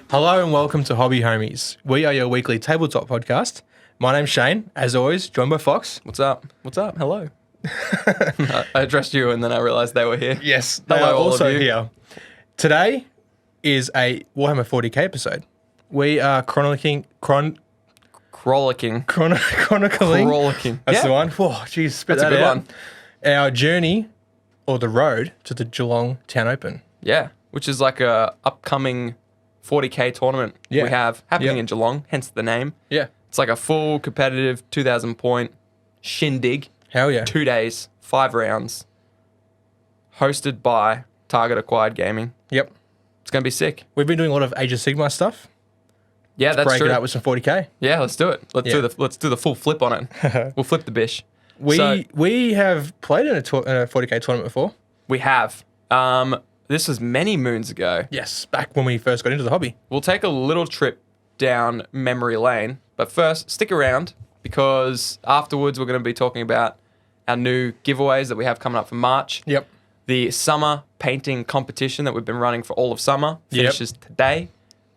Hello and welcome to Hobby Homies. We are your weekly tabletop podcast. My name's Shane, as always, joined by Fox. What's up? What's up? Hello. I addressed you and then I realised they were here. Yes, they Hello, are all of also you. here. Today is a Warhammer 40k episode. We are chronicling. Frolicking. That's the one. Whoa, geez, spit That's a that good out. one. Our journey, or the road, to the Geelong Town Open. Yeah, which is like a upcoming 40k tournament Yeah. we have happening Yep. in Geelong, hence the name. Yeah. It's like a full competitive 2,000 point shindig. Hell yeah. 2 days, 5 rounds, hosted by Target Acquired Gaming. Yep. It's going to be sick. We've been doing a lot of Age of Sigmar stuff. Yeah, that's Break true. it up with some 40k. Yeah, let's do it. Let's do the full flip on it. We'll flip the bish. So- We have played in a 40k tournament before. We have. This was many moons ago. Yes, back when we first got into the hobby. We'll take a little trip down memory lane, but first, stick around because afterwards we're going to be talking about our new giveaways that we have coming up for March. Yep. The summer painting competition that we've been running for all of summer Yep. finishes today,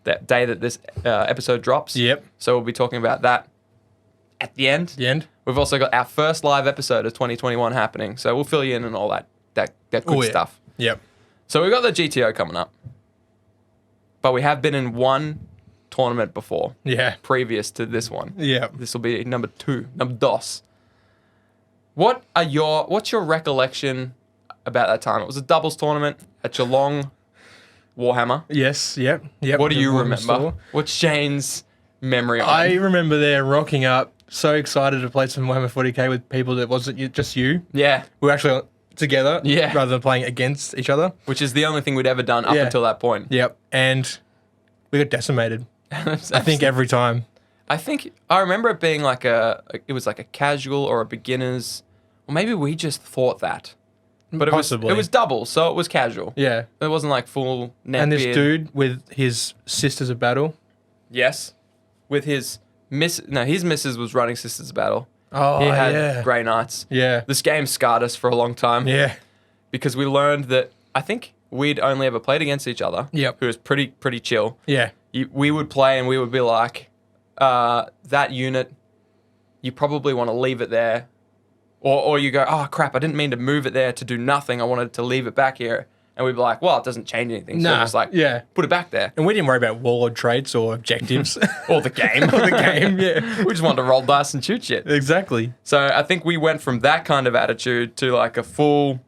that day that this episode drops. Yep. So we'll be talking about that at the end. The end. We've also got our first live episode of 2021 happening, so we'll fill you in on all that good Oh, yeah. stuff. Yep. So we've got the GTO coming up, but we have been in one tournament before, Yeah. previous to this one. Yeah. This will be number dos. What's your recollection about that time? It was a doubles tournament at Geelong Warhammer. Yes. Yep. Yep. What do you The Warhammer remember? store. What's Shane's memory on I it? remember there rocking up, so excited to play some Warhammer 40k with people that wasn't just you. Yeah, We were actually together, Yeah. rather than playing against each other. which is the only thing we'd ever done up Yeah. until that point. Yep. And we got decimated. I think every time. I remember it being like it was like a casual or a beginner's, or maybe we just thought that. But Possibly. it was double, so it was casual. Yeah. It wasn't like full net And this beard. dude with his Sisters of Battle. Yes. With his his missus was running Sisters of Battle. Oh, He had yeah. Grey Knights. Yeah. This game scarred us for a long time. Yeah. Because we learned that I think we'd only ever played against each other. Yep. Who was pretty chill. Yeah. We would play and we would be like, that unit, you probably want to leave it there. Or you go, oh crap, I didn't mean to move it there to do nothing. I wanted to leave it back here. And we'd be like, well, it doesn't change anything. So Nah, just like, yeah. put it back there. And we didn't worry about warlord traits or objectives. Or the game. Or the game, yeah. We just wanted to roll dice and shoot shit. Exactly. So I think we went from that kind of attitude to like a full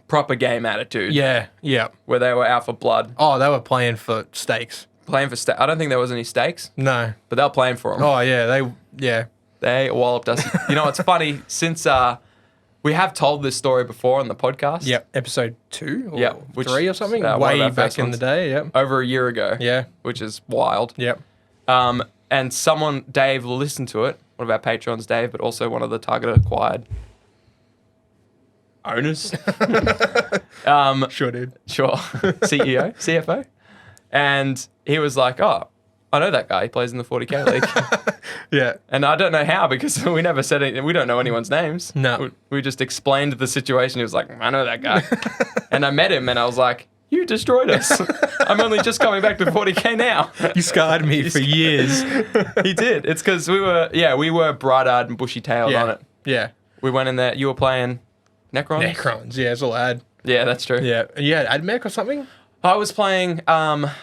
proper game attitude. Yeah. Yeah. Where they were out for blood. Oh, they were playing for stakes. Playing for I don't think there was any stakes, No. but they were playing for them. Oh, yeah. They walloped us. You know, it's funny, since we have told this story before on the podcast. Yep. Episode 2 or Yep, which 3 or something. one of Way our back first in the ones. day. Yep. Over a year ago. Yeah. Which is wild. Yep. And Dave, listened to it. One of our patrons, Dave, but also one of the Target Acquired owners. Sure did. Sure. CEO, CFO. And he was like, oh, I know that guy. He plays in the 40K league. Yeah. And I don't know how because we never said anything. We don't know anyone's names. No. We just explained the situation. He was like, I know that guy. And I met him and I was like, you destroyed us. I'm only just coming back to 40K now. You scarred me for years. He did. It's because we were bright-eyed and bushy-tailed on it. Yeah. We went in there. You were playing Necrons? Necrons. Yeah, it's all I had. Yeah, that's true. Yeah. Yeah. Admech or something? I was playing Harlequins?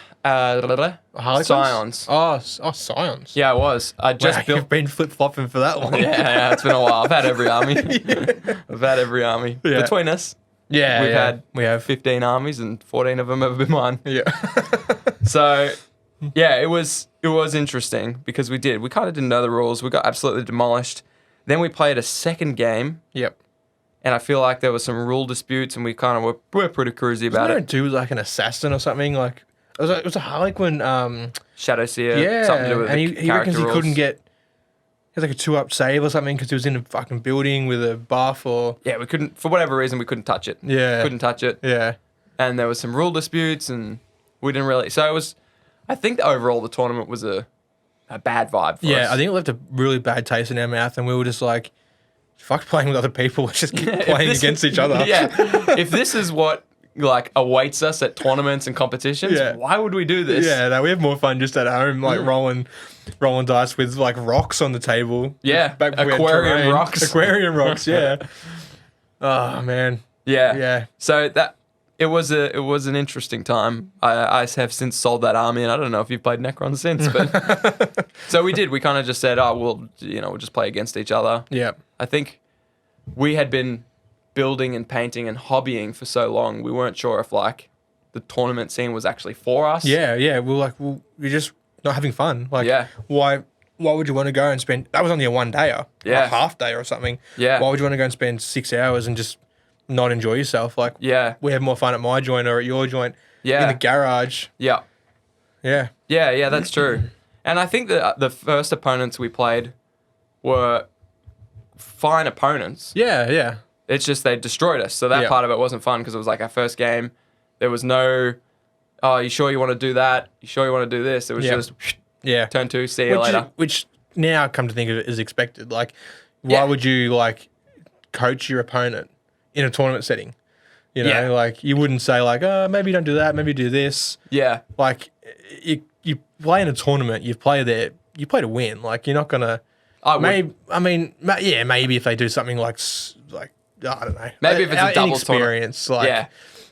Scions. Oh, Scions. Yeah, I was. I just Wow, built... you've been flip-flopping for that long. Yeah, it's been a while. I've had every army. I've had every army. Yeah. Between us, Yeah, we have 15 armies and 14 of them have been mine. Yeah. So, yeah, it was interesting because we kind of didn't know the rules. We got absolutely demolished. Then we played a second game, Yep. and I feel like there were some rule disputes, and we kind of were pretty cruisy about Wasn't it. there a dude like an assassin or something? Like it was a Harlequin. Shadow Seer, Yeah, something to do with and the he character reckons he rules. couldn't get. He had like a 2-up save or something because he was in a fucking building with a buff or. Yeah, we couldn't, for whatever reason, we couldn't touch it. Yeah. Couldn't touch it. Yeah. And there was some rule disputes, and we didn't really. So it was. I think overall the tournament was a bad vibe for us. Yeah, I think it left a really bad taste in our mouth, and we were just like, "Fuck playing with other people. Let's just keep playing against each other." Yeah. If this is what like awaits us at tournaments and competitions. Yeah. Why would we do this? Yeah, no, we have more fun just at home, like rolling dice with like rocks on the table. Yeah, Back when we had aquarium terrain. rocks. Aquarium rocks, yeah. Oh man. Yeah. Yeah. So it was an interesting time. I have since sold that army, and I don't know if you've played Necron since, but so we did. We kind of just said, oh, we'll just play against each other. Yeah. I think we had been building and painting and hobbying for so long, we weren't sure if like the tournament scene was actually for us. Yeah, yeah. We're just not having fun. Like, Yeah. why would you want to go and spend? That was only a one dayer, Yeah. a half day or something. Yeah. Why would you want to go and spend 6 hours and just not enjoy yourself? Like, Yeah. we have more fun at my joint or at your joint. Yeah. In the garage. Yeah. Yeah. Yeah, that's true. And I think that the first opponents we played were fine opponents. Yeah, yeah. It's just they destroyed us. So that Yeah. part of it wasn't fun because it was like our first game. There was no, oh, you sure you want to do that? You sure you want to do this? It was Yeah. just Yeah. turn 2, see you later. Which now, come to think of it, is expected. Like, why Yeah. would you like coach your opponent in a tournament setting? You know, Yeah. like you wouldn't say like, oh, maybe don't do that, maybe do this. Yeah. Like, you play in a tournament, you play there, you play to win. Like, you're not gonna. I would, Maybe if they do something like I don't know. Maybe if it's a double experience, like yeah.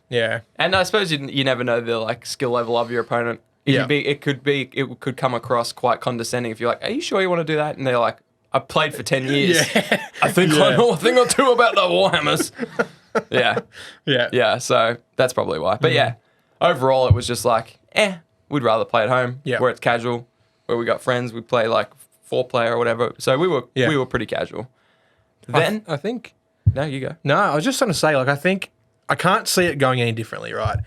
yeah, And I suppose you never know the like skill level of your opponent. Yeah. It could come across quite condescending if you're like, are you sure you want to do that? And they're like, I've played for 10 years. Yeah. I think I know a thing or two about the Warhammers. Yeah. yeah, Yeah. So that's probably why. But yeah, overall it was just like, we'd rather play at home Yeah. where it's casual, where we got friends. We play like 4-player or whatever. So we were pretty casual. Then I think. no, you go. No, I was just trying to say, like, I think I can't see it going any differently, right?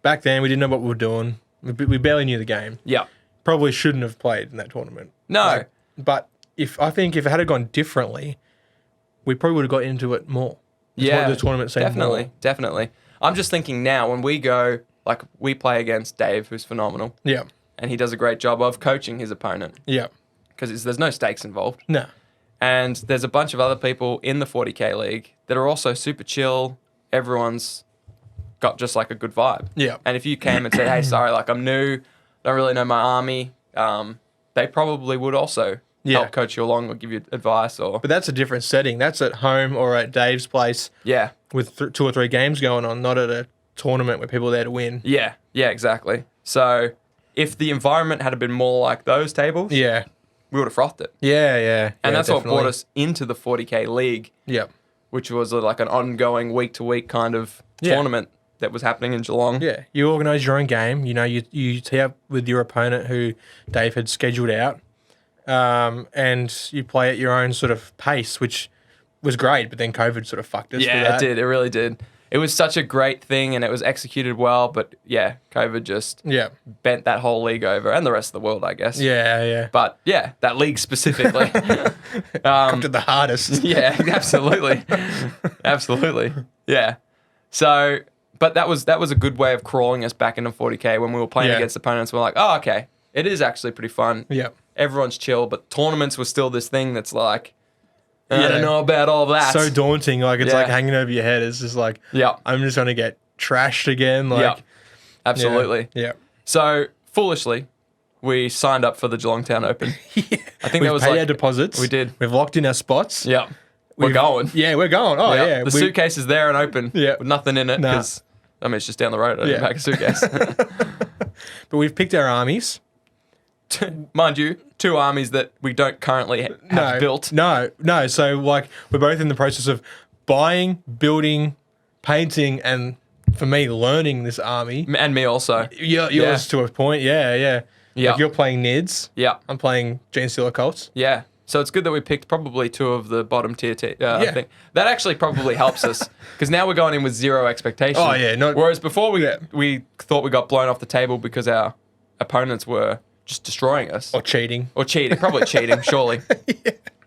Back then, we didn't know what we were doing. We barely knew the game. Yeah. Probably shouldn't have played in that tournament. No. Like, but if it had gone differently, we probably would have got into it more. The tournament scene more. Definitely. I'm just thinking now when we go, like we play against Dave, who's phenomenal, Yeah, and he does a great job of coaching his opponent yeah. because there's no stakes involved. No. And there's a bunch of other people in the 40K league that are also super chill. Everyone's got just like a good vibe. Yeah. And if you came and said, hey, sorry, like I'm new, don't really know my army, they probably would also help coach you along or give you advice or... But that's a different setting. That's at home or at Dave's place Yeah. with 2 or 3 games going on, not at a tournament where people are there to win. Yeah. Yeah, exactly. So if the environment had been more like those tables, Yeah. we would have frothed it. Yeah, yeah. And yeah, that's what brought us into the 40K league, Yeah. which was like an ongoing week-to-week kind of Yeah. tournament that was happening in Geelong. Yeah. You organise your own game. You know, you tee up with your opponent who Dave had scheduled out, and you play at your own sort of pace, which was great. But then COVID sort of fucked us. Yeah, with that. it did. It really did. It was such a great thing, and it was executed well. But yeah, COVID just Yeah. bent that whole league over, and the rest of the world, I guess. Yeah, yeah. But yeah, that league specifically. Come to the hardest. Yeah, absolutely, absolutely. Yeah. So, but that was a good way of crawling us back into 40K when we were playing Yeah. against opponents. We're like, oh, okay, it is actually pretty fun. Yeah. Everyone's chill, but tournaments were still this thing that's like, I Yeah. don't know about all that. So daunting. Like, it's Yeah. like hanging over your head. It's just like, Yeah. I'm just going to get trashed again. Like, Yeah. Absolutely. Yeah. So foolishly, we signed up for the Geelong Town Open. I think We've that was paid like our deposits. we did. We've locked in our spots. Yeah, we're going. Yeah, we're going. Oh, yeah. The suitcase is there and open. Yeah. with nothing in it Nah. because I mean it's just down the road. I didn't Yeah. pack a suitcase. But we've picked our armies. Mind you, 2 armies that we don't currently have built. No. So, like, we're both in the process of buying, building, painting, and for me, learning this army. And me also. Yours to a point. Yeah. Yeah. Like, you're playing NIDS. Yeah. I'm playing Gene Stealer Cults. Yeah. So it's good that we picked probably 2 of the bottom tier Yeah. thing. That actually probably helps us because now we're going in with 0 expectation. Oh, yeah, Whereas before Yeah. we thought we got blown off the table because our opponents were just destroying us. Or cheating. Or cheating. Probably cheating, surely.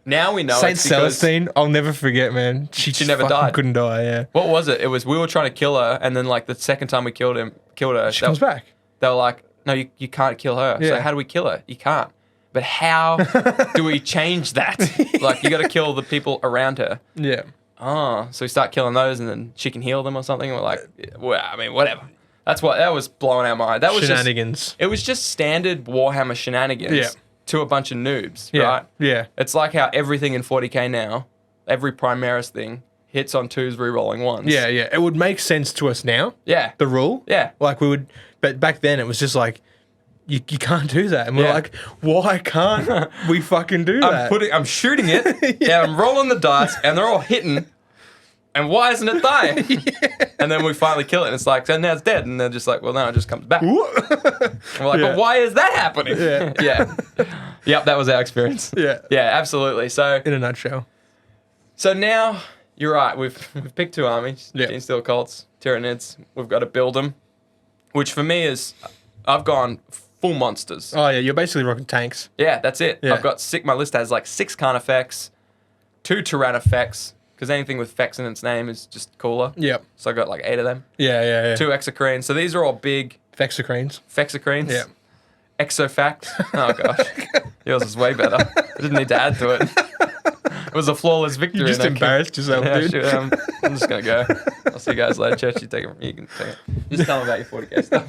Now we know Saint it's because... Celestine, I'll never forget, man. She never fucking died. couldn't die, yeah. What was it? It was we were trying to kill her, and then like the second time we killed her, She comes back. they were like, no, you can't kill her. So Yeah. how do we kill her? You can't. But how do we change that? Like, you got to kill the people around her. Yeah. oh, so we start killing those, and then she can heal them or something. We're like, well, I mean, whatever. That was blowing our mind. That was Shenanigans. It was just standard Warhammer shenanigans. Yeah. To a bunch of noobs, Yeah. right? Yeah. It's like how everything in 40k now, every Primaris thing hits on 2s, rerolling 1s. Yeah. Yeah. It would make sense to us now. Yeah. The rule. Yeah. Like we would, but back then it was just like, you can't do that. And we're Yeah. like, why can't we fucking do that? I'm shooting it, and I'm rolling the dice, and they're all hitting. And why isn't it dying? And then we finally kill it, and it's like, so now it's dead. And they're just like, well, now it just comes back. And we're like, Yeah. but why is that happening? Yeah. Yeah. Yep, that was our experience. Yeah. Yeah, absolutely. So In a nutshell. now, you're right. We've picked 2 armies. Yeah. Gene Steel Colts, Tyranids. We've got to build them. Which for me is, I've gone full monsters. Oh yeah, you're basically rocking tanks. Yeah, that's it. Yeah. I've got my list has like 6 Carnifex, 2 Tyrannifex, because anything with Fex in its name is just cooler. Yep. So I got like 8 of them. Yeah, yeah, yeah. 2 Exocrines. So these are all big Fexocrines. Fexocrines. Yeah. Exofact. Oh gosh. Yours is way better. I didn't need to add to it. It was a flawless victory. You just in that embarrassed yourself, Yeah, dude. sure, I'm just gonna go. I'll see you guys later. Churchy, take it. You can take it. Just tell them about your 40k stuff.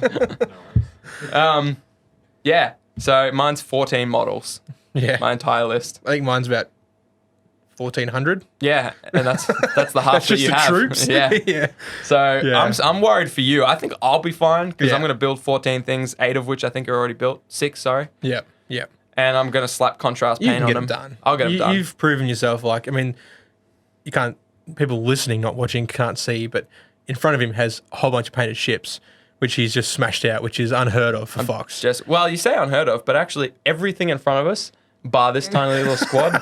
Yeah. So mine's 14 models. Yeah. My entire list. I think mine's about 1,400. Yeah, and that's the half That's that just you the have. troops. Yeah. Yeah. So Yeah. I'm worried for you. I think I'll be fine because Yeah. I'm going to build 14 things, 8 of which I think are already built. 6, sorry. Yeah. Yeah. And I'm going to slap contrast You paint can on get them. them done. I'll get them done. You've proven yourself. Like, I mean, you can't. People listening, not watching, can't see, but in front of him has a whole bunch of painted ships, which he's just smashed out, which is unheard of for Fox. Well, you say unheard of, but actually everything in front of us, bar this tiny little squad,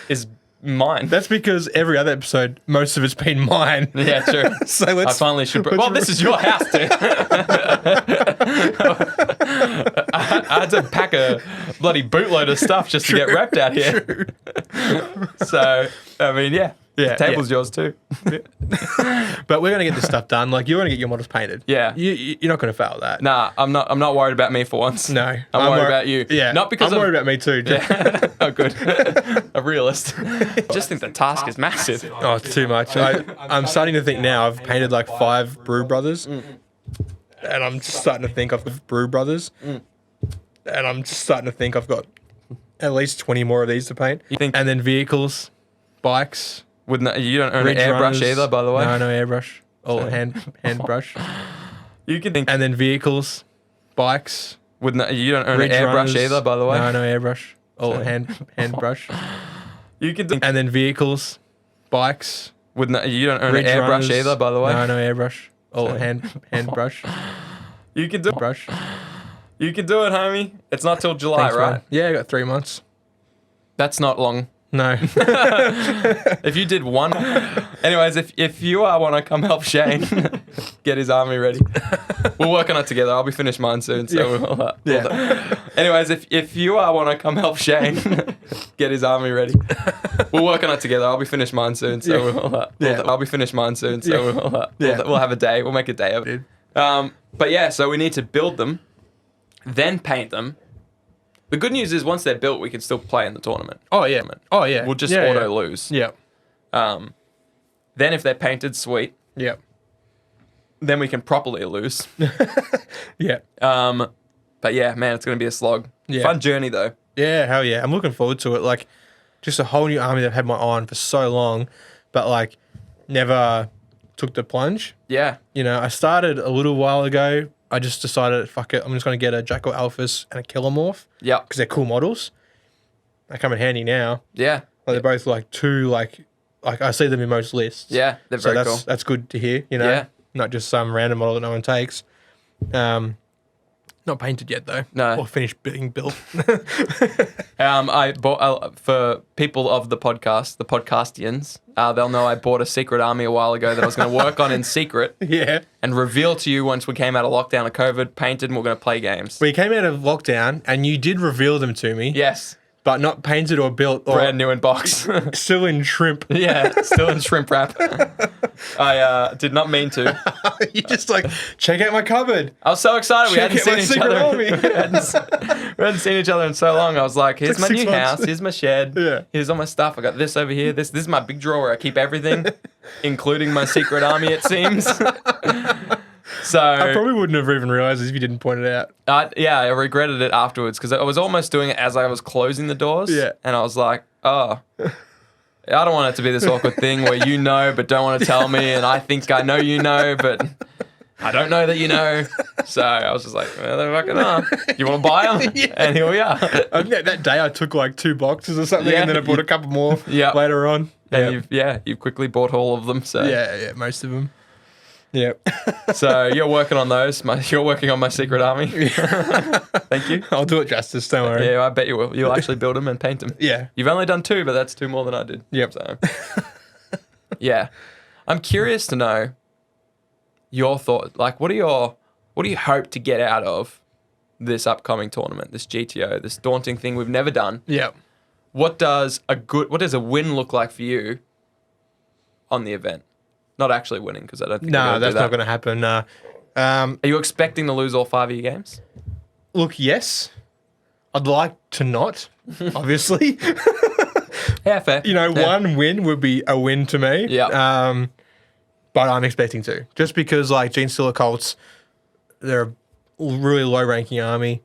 is mine. That's because every other episode, most of it's been mine. Yeah, true. So I let's. finally should. let's Well, this is your house, dude. I had to pack a bloody bootload of stuff just to get wrapped out here. So, I mean, yeah. Yeah, The table's yours too. But we're gonna get this stuff done. Like, you're gonna get your models painted. Yeah. You're not gonna fail that. Nah, I'm not worried about me for once. No. I'm worried about you. Yeah. Not because I'm worried about me too. Yeah. Oh, good. A realist. I just think the task is massive. Oh, it's too much. I'm starting to think now. I've painted like 5 Brew Brothers, and I'm just starting to think I've got Brew Brothers, and I'm just starting to think I've got at least 20 more of these to paint. You think- And then vehicles, bikes, You don't own an ridge airbrush runners. either, by the way. No airbrush. Oh, hand brush. You can think. And then vehicles, bikes, You don't own an ridge airbrush runners. either, by the way. No airbrush. Oh, hand brush. You can think. And then vehicles, bikes, You don't own an ridge airbrush runners. either, by the way. No airbrush. Oh, hand brush. You can do. Brush. You can do it, homie. It's not till July, Thanks, right? man. Yeah, I got 3 months. That's not long. No. If you did one. Anyways, if you want to come help Shane get his army ready, we'll work on it together. I'll be finished mine soon. So Yeah. Anyways, if you want to come help Shane get his army ready, we'll work on it together. I'll be finished mine soon. So I'll be finished mine soon. So we'll have a day. We'll make a day of it. But yeah, so we need to build them, then paint them. The good news is once they're built, we can still play in the tournament. Oh, yeah. Oh, yeah. We'll just Yeah, auto yeah. lose. Yeah. Then if they're painted, sweet. Yeah. Then we can properly lose. Yeah. But yeah, man, it's going to be a slog. Yeah. Fun journey though. Yeah, hell yeah. I'm looking forward to it. Like, just a whole new army that I've had my eye on for so long, but like, never took the plunge. Yeah. You know, I started a little while ago. I just decided, fuck it, I'm just going to get a Jackal Alphys and a Kilomorph Yep. because they're cool models. They come in handy now. Yeah. Like, they're both like two, like I see them in most lists. Yeah. They're So very cool. that's good to hear, you know? Yeah. Not just some random model that no one takes. Not painted yet, though. No. Or finished being built. I bought for people of the podcast, the podcastians. They'll know I bought a secret army a while ago that I was going to work on in secret Yeah. and reveal to you once we came out of lockdown of COVID, painted, and we're going to play games. We came out of lockdown and you did reveal them to me, Yes. but not painted or built or Brand new in box. still in shrimp. Yeah, still in shrimp wrap. I did not mean to. You just like, check out my cupboard. I was so excited. We Check hadn't out my seen each secret other. army. We hadn't seen each other in so long. I was like, here's like my 6 new months. house. Here's my shed. Yeah. Here's all my stuff. I got this over here. This is my big drawer where I keep everything, including my secret army, it seems. So I probably wouldn't have even realized this if you didn't point it out. I regretted it afterwards because I was almost doing it as I was closing the doors. Yeah. And I was like, oh, I don't want it to be this awkward thing where you know but don't want to tell me, and I think I know you know, but I don't know that you know. So I was just like, well, they're fucking are. You want to buy them? Yeah. And here we are. I think that day I took like 2 boxes or something, Yeah. and then I bought a couple more Yeah. later on. And you've quickly bought all of them. So Yeah, most of them. Yeah. So you're working on those. You're working on my secret army. Thank you. I'll do it justice, don't worry. Yeah, I bet you will. You'll actually build them and paint them. Yeah. You've only done 2, but that's 2 more than I did. Yep. So, yeah, I'm curious to know your thought. Like, what do you hope to get out of this upcoming tournament, this GTO, this daunting thing we've never done? Yep. What does a win look like for you on the event? Not actually winning, because I don't think No, that's not going going to happen. Are you expecting to lose all 5 of your games? Look, yes. I'd like to not, obviously. Yeah, fair. You know, Yeah. one win would be a win to me. Yeah. But I'm expecting to. Just because, like, Gene Stiller Colts, they're a really low-ranking army.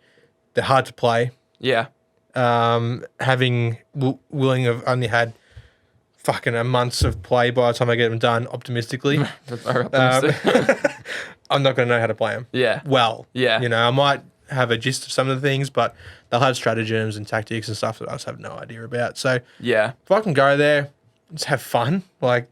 They're hard to play. Yeah. Willing have only had fucking a months of play by the time I get them done, optimistically. That's very optimistic. I'm not going to know how to play them. Yeah. Well. Yeah. You know, I might have a gist of some of the things, but they'll have stratagems and tactics and stuff that I just have no idea about. So Yeah. if I can go there, just have fun, like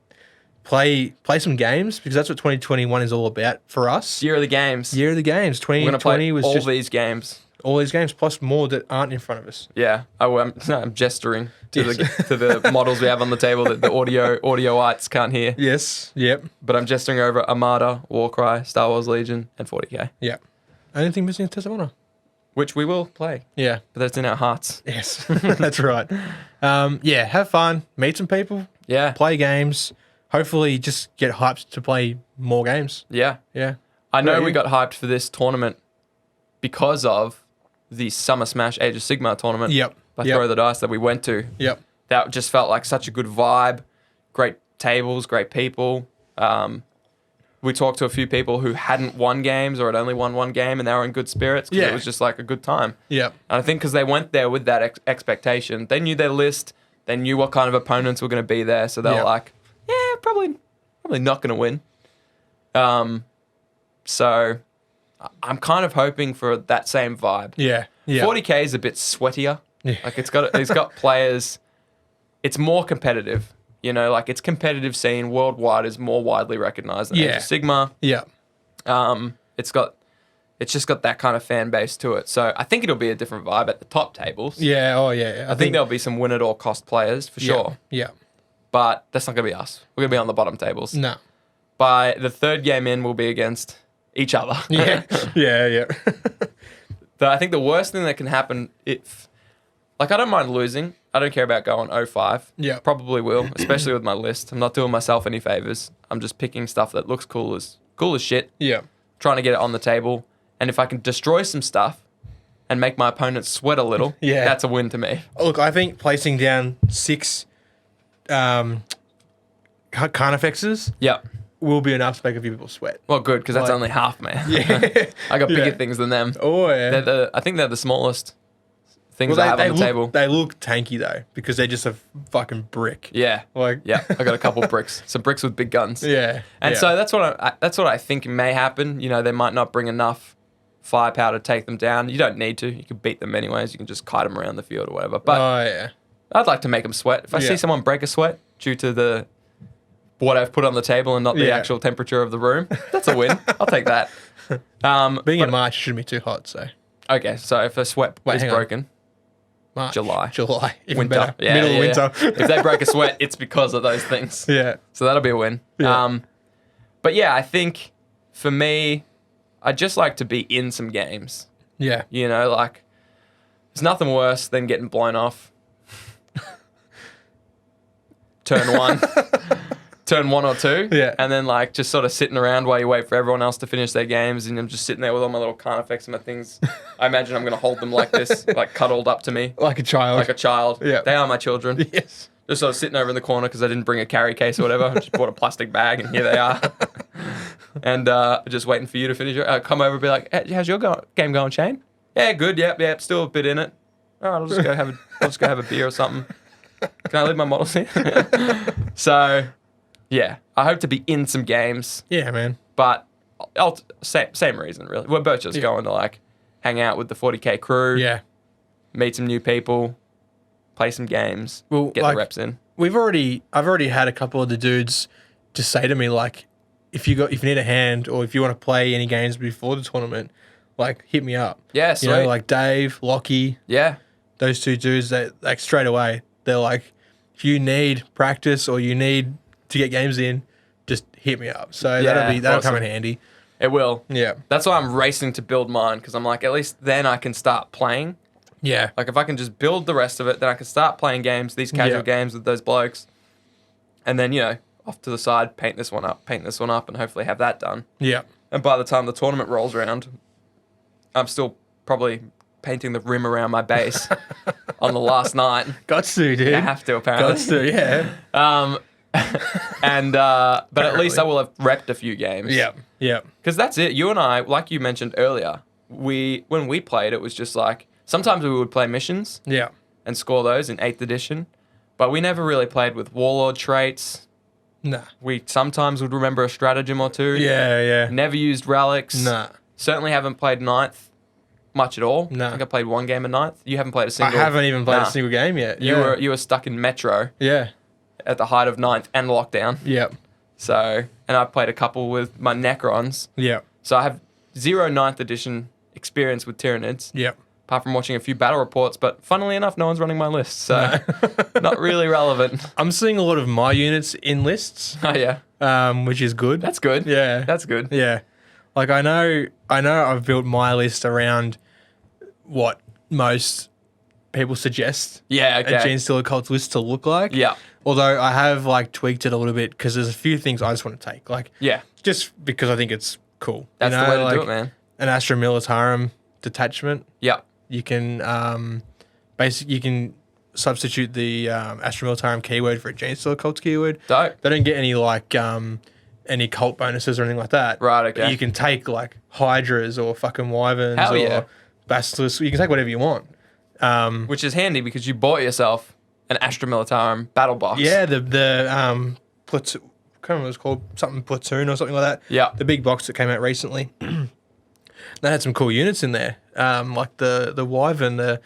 play some games, because that's what 2021 is all about for us. Year of the games. Year of the games. We're going to 2020 play was all just these games. all these games plus more that aren't in front of us. Yeah. I'm gesturing to the models we have on the table that the audioites can't hear. Yes. Yep. But I'm gesturing over Armada, Warcry, Star Wars Legion, and 40k, Yeah. Only thing missing is Test of Honor. which we will play, Yeah. but that's in our hearts. Yes. That's right. Yeah. Have fun. Meet some people. Yeah. Play games. Hopefully, just get hyped to play more games. Yeah. Yeah. I know Right, we you- got hyped for this tournament because of the Summer Smash Age of Sigmar tournament. Yep. By Yep. Throw the Dice that we went to. Yep. That just felt like such a good vibe. Great tables, great people. We talked to a few people who hadn't won games or had only won one game, and they were in good spirits because Yeah. it was just like a good time. Yep. And I think because they went there with that expectation, they knew their list, they knew what kind of opponents were going to be there, so they were Yeah. like, yeah, probably not going to win. So I'm kind of hoping for that same vibe. Yeah. Yeah. 40k is a bit sweatier. Yeah. Like it's got players. It's more competitive. You know, like its competitive scene worldwide is more widely recognized than Age Yeah. of Sigmar. Yeah. It's just got that kind of fan base to it. So I think it'll be a different vibe at the top tables. Yeah. Oh, yeah. I think there'll be some win at all cost players for sure. Yeah. But that's not going to be us. We're going to be on the bottom tables. No. By the third game in, we'll be against each other. Yeah. Yeah. Yeah. I think the worst thing that can happen if, like, I don't mind losing. I don't care about going 0-5. Yeah. Probably will, especially with my list. I'm not doing myself any favors. I'm just picking stuff that looks cool as shit, Yeah. trying to get it on the table. And if I can destroy some stuff and make my opponents sweat a little, Yeah. that's a win to me. Look, I think placing down 6 Carnifexes Yeah. will be enough to make a few people sweat. Well, good, because that's Like- only half, man. Yeah. I got bigger Yeah. things than them. Oh, yeah. I think they're the smallest things Well, I have on the look, table. They look tanky, though, because they're just a fucking brick. Yeah. Like, Yeah. I got a couple bricks. Some bricks with big guns. Yeah. And yeah. so that's what I think may happen. You know, they might not bring enough firepower to take them down. You don't need to. You can beat them anyways. You can just kite them around the field or whatever. But Oh, yeah. I'd like to make them sweat. If I Yeah. see someone break a sweat due to what I've put on the table and not the Yeah. actual temperature of the room, that's a win. I'll take that. Being but- in March, it shouldn't be too hot, so. Okay, so if a sweat Wait, is hang on. broken, March. July. Even winter. better. Yeah, Middle yeah, of yeah. winter. If they break a sweat, it's because of those things. Yeah. So that'll be a win. Yeah. But yeah, I think for me, I'd just like to be in some games. Yeah. You know, like, there's nothing worse than getting blown off. Turn 1. turn 1 or 2. Yeah. And then like just sort of sitting around while you wait for everyone else to finish their games, and I'm just sitting there with all my little Carnifex and my things. I imagine I'm gonna hold them like this, like cuddled up to me, Like a child. like a child. Yeah. They are my children. Yes. Just sort of sitting over in the corner because I didn't bring a carry case or whatever. I just bought a plastic bag, and here they are. And just waiting for you to finish your. Come over and be like, hey, how's your game going, Shane? Yeah, good. Yep. Still a bit in it. All right, I'll just go have a beer or something. Can I leave my models here? So, yeah, I hope to be in some games, Yeah, man. but same reason, really. We're both just going to like hang out with the 40K crew, Yeah. meet some new people, play some games, Well, get like, the reps in. I've already had a couple of the dudes just say to me, like, if you need a hand or if you want to play any games before the tournament, like, hit me up. Yeah, You sweet. know, like Dave, Lockie, Yeah, those two dudes, that like straight away, they're like, if you need practice or you need to get games in, just hit me up. So that'll come awesome. in handy. it will. Yeah. That's why I'm racing to build mine, because I'm like, at least then I can start playing. Yeah. Like, if I can just build the rest of it, then I can start playing games, these casual games with those blokes. And then, off to the side, paint this one up, and hopefully have that done. Yeah. And by the time the tournament rolls around, I'm still probably painting the rim around my base on the last night. Got to, dude. I have to, apparently. Got to, yeah. But at least I will have repped a few games. Yeah. Yeah. Because that's it. You and I, like you mentioned earlier, when we played, it was just like, sometimes we would play missions Yeah. and score those in 8th edition, but we never really played with warlord traits. Nah. We sometimes would remember a stratagem or two. Yeah, yeah. Never used relics. Nah. Certainly haven't played 9th much at all. No. I think I played one game of 9th. You haven't played a I single. haven't even played Nah. a single game yet. You were stuck in Metro Yeah. at the height of 9th and lockdown. Yep. So, and I played a couple with my Necrons. Yep. So I have 0 9th edition experience with Tyranids. Yep. Apart from watching a few battle reports, but funnily enough, no one's running my list, so not really relevant. I'm seeing a lot of my units in lists, Oh yeah, which is good. that's good. Yeah. That's good. Yeah. Like I know I've built my list around what most people suggest Yeah, a okay. Gene Stealer Cult list to look like. Yeah, Although I have like tweaked it a little bit because there's a few things I just want to take. Like yeah, just because I think it's cool. that's You know, the way to do like it, man. An Astra Militarum detachment. Yeah, You can you can substitute the Astra Militarum keyword for a Gene Stealer Cult keyword. dope. They don't get any like any cult bonuses or anything like that. Right, But okay. you can take like Hydras or fucking Wyverns Hell or yeah. Basilisks. You can take whatever you want. Which is handy because you bought yourself an Astra Militarum battle box. Yeah, the platoon. I can't remember what it's called, something platoon or something like that. Yeah. The big box that came out recently. They had some cool units in there, like the Wyvern, the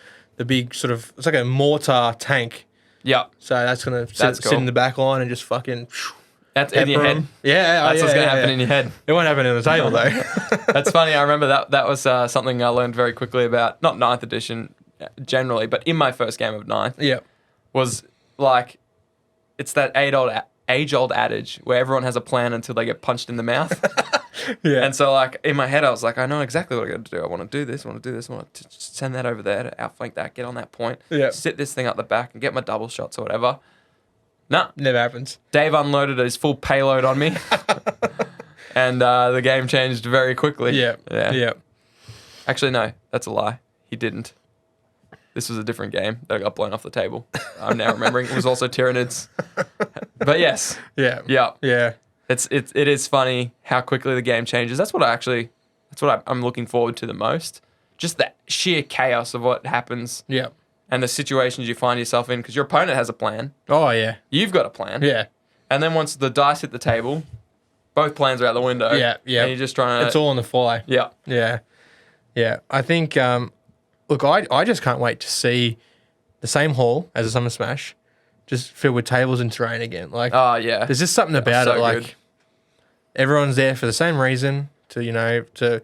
big sort of, it's like a mortar tank. Yeah. So that's gonna That's sit cool. in the back line and just fucking That's in your pepper head. 'em. Yeah, That's what's going to happen in your head. It won't happen in the table though. That's funny. I remember that was something I learned very quickly about, not 9th edition generally, but in my first game of 9th, Yeah. was like, it's that age-old adage where everyone has a plan until they get punched in the mouth. Yeah. And so, like, in my head, I was like, I know exactly what I got to do. I want to do this, I want to do this, I want to send that over there to outflank that, get on that point, Yeah. sit this thing up the back and get my double shots or whatever. Nah, Never happens. Dave unloaded his full payload on me. And the game changed very quickly. Yeah. Yeah. Yeah. Actually, no, that's a lie. He didn't. This was a different game that got blown off the table. I'm now remembering. It was also Tyranids. But yes. Yeah. Yeah. Yeah. It is funny how quickly the game changes. That's what I'm looking forward to the most. Just the sheer chaos of what happens Yeah. and the situations you find yourself in because your opponent has a plan. Oh yeah. You've got a plan. Yeah. And then once the dice hit the table, both plans are out the window. Yeah, yeah. And you're just trying to... It's all on the fly. Yeah. Yeah. Yeah. I think look, I just can't wait to see the same hall as a Summer Smash, just filled with tables and terrain again. Like Oh, yeah. there's just something about so it. Like good. everyone's there for the same reason to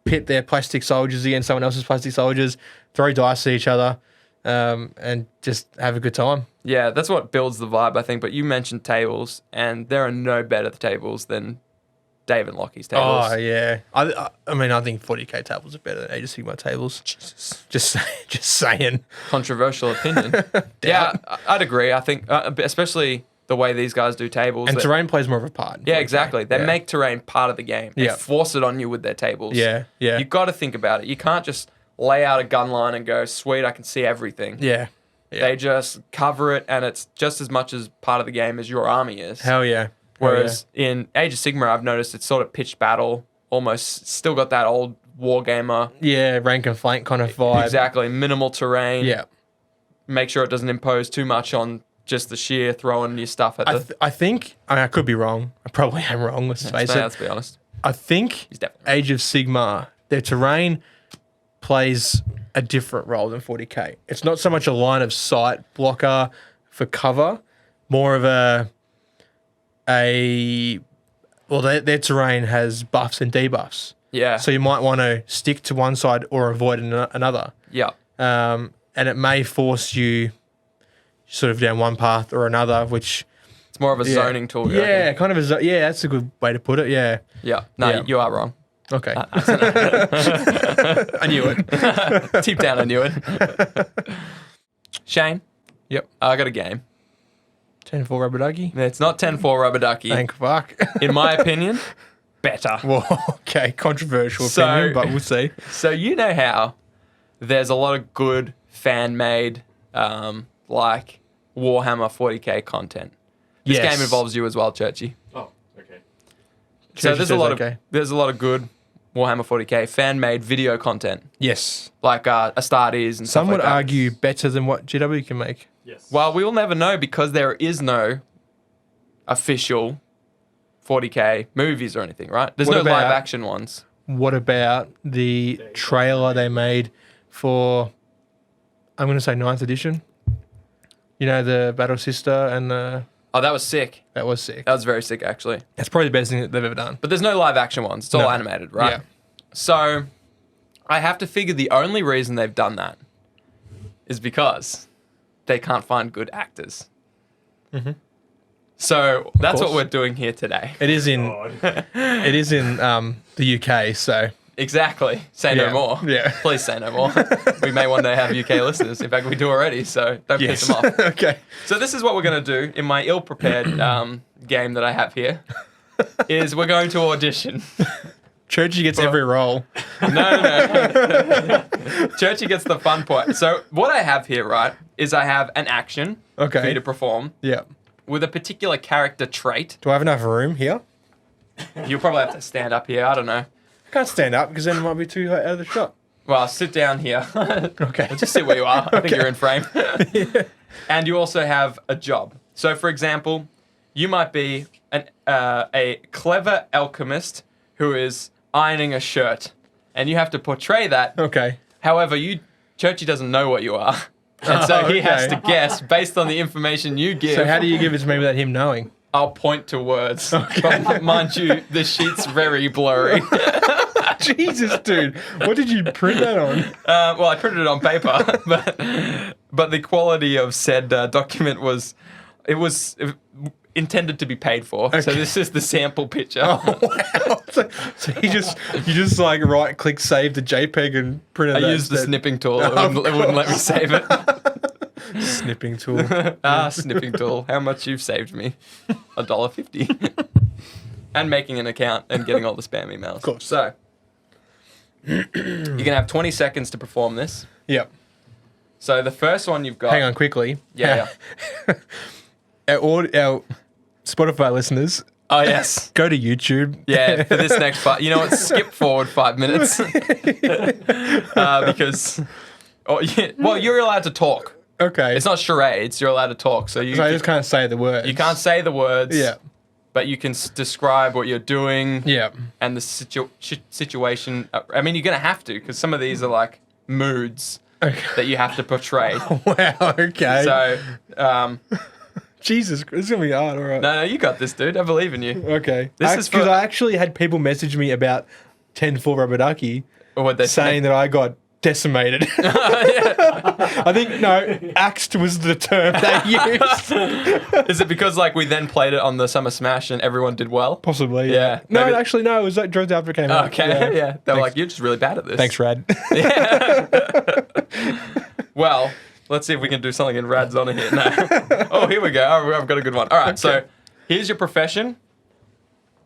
pit their plastic soldiers against someone else's plastic soldiers, throw dice at each other, and just have a good time. Yeah, that's what builds the vibe, I think. But you mentioned tables, and there are no better tables than Dave and Lockie's tables. Oh yeah. I mean I think 40k tables are better than Age of Sigmar tables. Jesus. Just saying. Controversial opinion. Yeah, I'd agree. I think, especially the way these guys do tables. And terrain plays more of a part. Yeah, exactly. They Yeah. make terrain part of the game. They Yeah. force it on you with their tables. Yeah, yeah. You've got to think about it. You can't just lay out a gun line and go, sweet, I can see everything. Yeah. Yeah. They just cover it, and it's just as much as part of the game as your army is. Hell yeah. Whereas in Age of Sigmar, I've noticed it's sort of pitched battle, almost still got that old wargamer. Yeah, rank and flank kind of vibe. Exactly. Minimal terrain. Yeah. Make sure it doesn't impose too much on just the sheer throwing your stuff at the... I think, I could be wrong. I probably am wrong, let's face it. Let's be honest. I think He's definitely Age of Sigmar, their terrain plays a different role than 40k. It's not so much a line of sight blocker for cover, more of their terrain has buffs and debuffs. Yeah. So you might want to stick to one side or avoid another. Yeah. And it may force you sort of down one path or another, which... It's more of a zoning tool. you Yeah, reckon? kind of that's a good way to put it, yeah. Yeah. No, Yeah. you are wrong. Okay. I knew it. Deep down, I knew it. Shane, Yep. I got a game. 10-4 rubber ducky. It's not 10-4 rubber ducky. Thank fuck. In my opinion, better. Well, okay, controversial So- opinion, but we'll see. So you know how there's a lot of good fan-made, like Warhammer 40k content. This Yes. game involves you as well, Churchy. Oh, okay. So Churchy there's a says lot okay. of there's a lot of good Warhammer 40k fan-made video content, Yes. like Astartes and Some stuff would like that. argue better than what GW can make. Yes. Well, we will never know because there is no official 40k movies or anything, right? There's What no about- live action ones. What about the trailer they made for, I'm going to say 9th edition? You know, the Battle Sister and Oh, that was sick. that was sick. That was very sick, actually. That's probably the best thing that they've ever done. But there's no live action ones. It's all No. animated, right? Yeah. So I have to figure the only reason they've done that is because they can't find good actors. Mm-hmm. So that's what course. we're doing here today. It is in God. the UK, so Exactly. Say Yeah. no more. Yeah. Please say no more. We may one day have UK listeners. In fact, we do already, so don't piss yes. them off. Okay. So this is what we're going to do in my ill-prepared game that I have here, is we're going to audition. Churchy gets every role. No. Churchy gets the fun part. So what I have here, right, is I have an action Okay. for you to perform Yeah. with a particular character trait. Do I have enough room here? You'll probably have to stand up here. I don't know. I can't stand up because then it might be too out of the shot. Well, sit down here. Okay. Just sit where you are. I think Okay. you're in frame. And you also have a job. So, for example, you might be a clever alchemist who is ironing a shirt, and you have to portray that. Okay. However, Churchy doesn't know what you are, and so he has to Okay. guess based on the information you give. So how do you give it to me without him knowing? I'll point to words. But mind you, the sheet's very blurry. Jesus, dude. What did you print that on? Well, I printed it on paper, but the quality of said document was intended to be paid for. So Okay. this is the sample picture. Oh, wow. So you just like right click save the JPEG and print it. I used the snipping tool. It Of wouldn't let me save it. snipping tool. Snipping tool. How much you've saved me? $1.50. And making an account and getting all the spam emails. Of course. So you're gonna have 20 seconds to perform this. Yep. So the first one you've got. Hang on quickly. Yeah. Our Spotify listeners, Oh yes. go to YouTube. Yeah, for this next part. You know what? Skip forward 5 minutes. Because, well, you're allowed to talk. Okay. It's not charades. You're allowed to talk. So so I just can't say the words. you can't say the words. Yeah. But you can describe what you're doing. Yeah. And the situation. I mean, you're gonna have to because some of these are like moods Okay. that you have to portray. Wow. Okay. So, Jesus, this is gonna be hard. All right. no, you got this, dude. I believe in you. Okay. This is because for- I actually had people message me about 10-4 rubber ducky Or what they saying that I got decimated. I think axed was the term they used. Is it because like we then played it on the Summer Smash and everyone did well? Possibly. Yeah, No, maybe- actually, no. It was like drugs after it came out. Okay, yeah. They were Thanks. like, you're just really bad at this. Thanks, Rad. Well, Let's see if we can do something in Rad's Honor here. No. Oh, here we go. Oh, I've got a good one. All right, so here's your profession.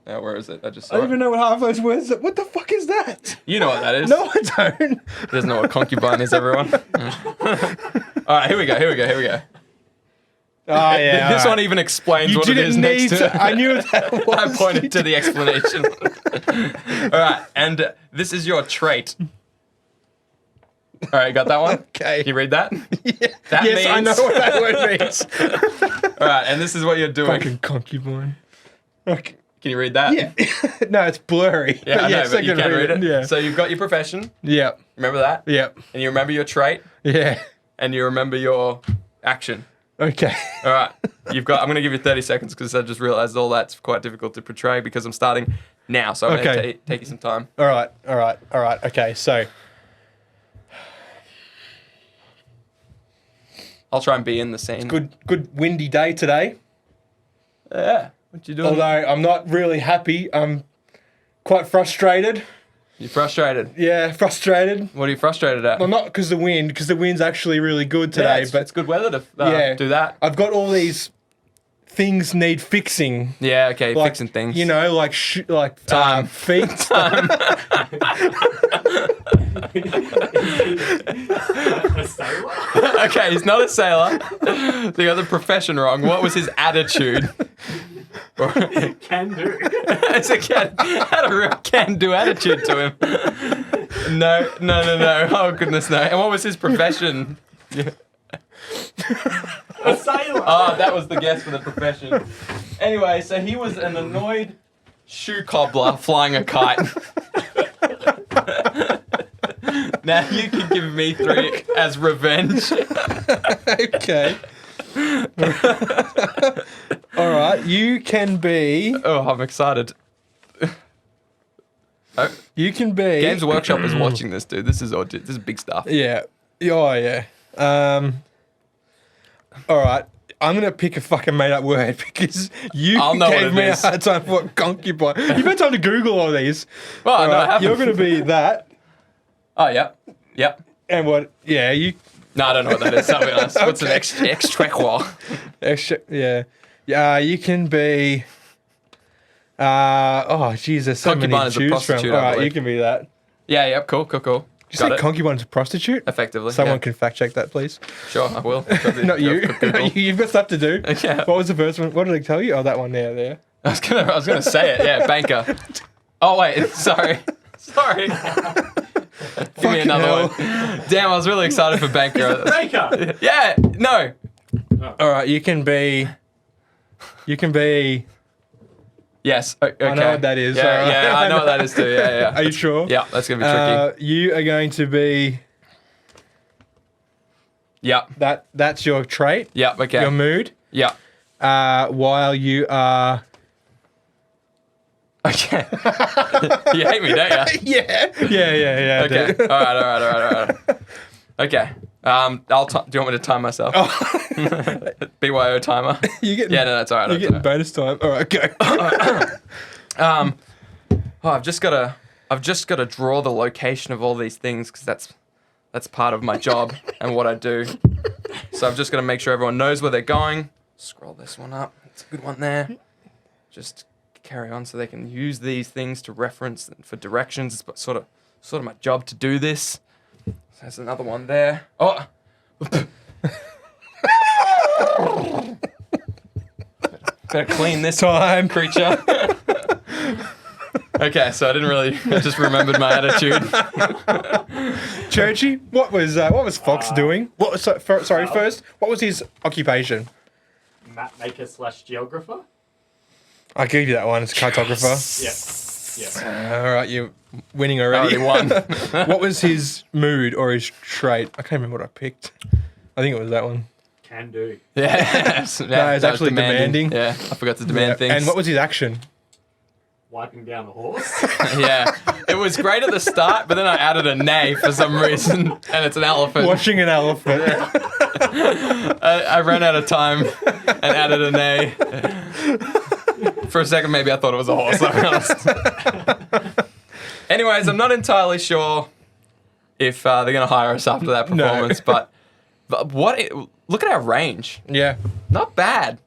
Now, where is it? I just saw I don't it. even know what half those words are. What the fuck is that? You know what that is. No, I don't. He doesn't know what concubine is, everyone. All right, here we go. Oh, yeah. This all one right. even explains You what it is didn't next need to to. I knew what that was. I pointed to the explanation. All right, and this is your trait. All right, you got that one? Okay. Can you read that? Yeah. That Yes, I know means- what that word means. All right, and this is what you're doing. Fucking concubine. Okay. Can you read that? Yeah. No, it's blurry. Yeah, I know, yes, but you can read it. Yeah. So you've got your profession. Yep. Remember that? Yep. And you remember your trait, Yeah. and you remember your action. Okay. All right, I'm going to give you 30 seconds because I just realized all that's quite difficult to portray because I'm starting now. So I'm going Okay. to take you some time. All right. Okay, so I'll try and be in the scene. good windy day today. Yeah. What you doing? Although I'm not really happy. I'm quite frustrated. You're frustrated. Yeah, frustrated. What are you frustrated at? Well, not because the wind's actually really good Yeah, today, it's, but it's good weather to yeah, do that. I've got all these things need fixing. Yeah, okay, Like, fixing things. You know, like Time. feet. Time. A sailor? Okay, he's not a sailor. So you got the profession wrong. What was his attitude? Can do. It's a had a real can-do attitude to him. No. Oh goodness, no. And what was his profession? A sailor. Oh, that was the guess for the profession. Anyway, so he was an annoyed shoe cobbler flying a kite. Now you can give me 3 as revenge. Okay. All right, you can be. Oh, I'm excited. Oh, You can be. Games Workshop is watching this, dude. This is big stuff. Yeah. Oh yeah. All right. I'm gonna pick a fucking made up word because you I'll know what gave it me is. a hard time for concubine. You've had time to Google all these. Well, All no, I right, haven't. you're gonna be that, Oh, yep. and what? Yeah, you. No, I don't know what that is. I'll be honest. What's an Okay. extractor? Extra, yeah. You can be. Oh, Jesus, so many Concubine to is a choose from. prostitute, All I right, believe. you can be that. Yeah, yep. Cool. Did you Got say it. concubine is a prostitute? Effectively. Someone yeah. can fact check that, please. Sure, I will. Not you. Google. You've got stuff to do. Yeah. What was the first one? What did I tell you? Oh, that one there. I was gonna say it. Yeah, banker. Oh wait, sorry. Give me Fucking another hell. one. Damn, I was really excited for banker. Baker. Yeah. No. All right, you can be. Yes. Okay. I know what that is. Yeah, All right. yeah, I know what that is too. Yeah. Are you sure? Yeah, that's gonna be tricky. You are going to be Yeah. That's your trait. Yeah. Okay. Your mood. Yeah. While you are. Okay. You hate me, don't you? Yeah. Okay. dude. All right. Okay. Do you want me to time myself? BYO timer. You get. Yeah, no, it's all right. You it's get all right. bonus time. All right, go. I've just gotta draw the location of all these things because that's part of my job and what I do. So I've just got to make sure everyone knows where they're going. Scroll this one up. It's a good one there. Just carry on so they can use these things to reference and for directions. It's sort of my job to do this. So there's another one there. Oh. Better clean this Time. creature. Okay, so I just remembered my attitude. Churchy, what was Fox doing? First, what was his occupation? Map maker / geographer. I'll give you that one. It's a cartographer. Yeah. All right, you're winning I already. already won. What was his mood or his trait? I can't remember what I picked. I think it was that one. Can do. Yeah. No, it's actually demanding. Yeah, I forgot to demand things. And what was his action? Wiping down a horse. Yeah, it was great at the start, but then I added a neigh for some reason, and it's an elephant. Watching an elephant. I ran out of time and added a neigh. For a second, maybe I thought it was a horse. I'll be honest. Anyways, I'm not entirely sure if they're going to hire us after that performance, but But look at our range. Yeah. Not bad.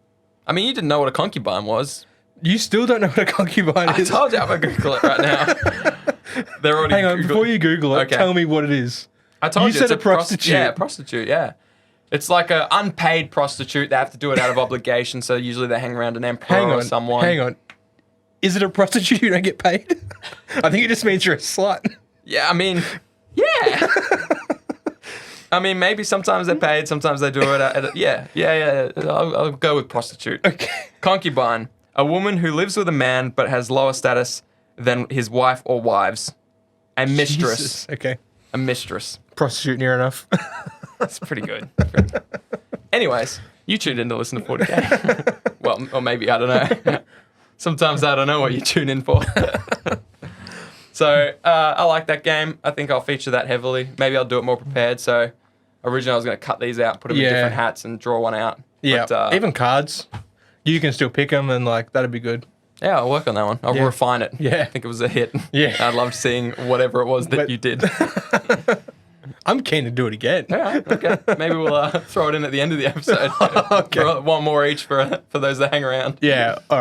I mean, you didn't know what a concubine was. You still don't know what a concubine I is. told you I'm going to Google it right now. They're already Hang on, before you Google it, Okay. tell me what it is. I told you. said it's a prostitute. Yeah, prostitute, yeah. It's like an unpaid prostitute. They have to do it out of obligation, so usually they hang around an emperor or someone. Hang on. Is it a prostitute you don't get paid? I think it just means you're a slut. Yeah, I mean, yeah. I mean, maybe sometimes they're paid, sometimes they do it. Yeah. I'll go with prostitute. Okay. Concubine, a woman who lives with a man but has lower status than his wife or wives. A mistress. Jesus. Okay. A mistress. Prostitute near enough. That's pretty good. Anyways, you tuned in to listen to 40K. Well, or maybe, I don't know. Sometimes I don't know what you tune in for. So, I like that game. I think I'll feature that heavily. Maybe I'll do it more prepared. So, originally I was going to cut these out, put them in different hats and draw one out. Yeah. But, even cards. You can still pick them and like, that'd be good. yeah, I'll work on that one. I'll refine it. Yeah. I think it was a hit. Yeah. I loved seeing whatever it was that you did. I'm keen to do it again. Yeah, okay. Maybe we'll throw it in at the end of the episode. Okay. One more each for those that hang around. Yeah. All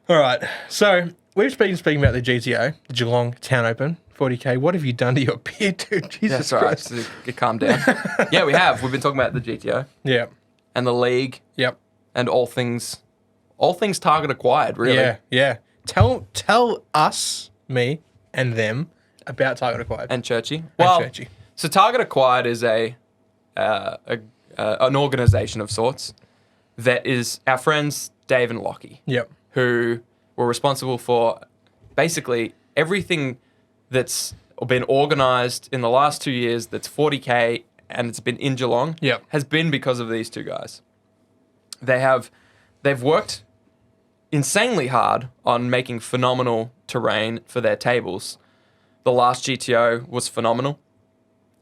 right. So we've been speaking about the GTO, the Geelong Town Open, 40K. What have you done to your beard, dude? Jesus That's all right. Christ. So get calm down. Yeah, we have. We've been talking about the GTO Yeah. and the league Yep. and all things Target acquired, really. Yeah. Yeah. Tell us, me, and them about Target Acquired. And Churchy. Well, Churchy. so Target Acquired is an organization of sorts that is our friends Dave and Lockie, Yep. who were responsible for basically everything that's been organized in the last 2 years that's 40K and it's been in Geelong, Yep. has been because of these two guys. They've worked insanely hard on making phenomenal terrain for their tables. The last GTO was phenomenal.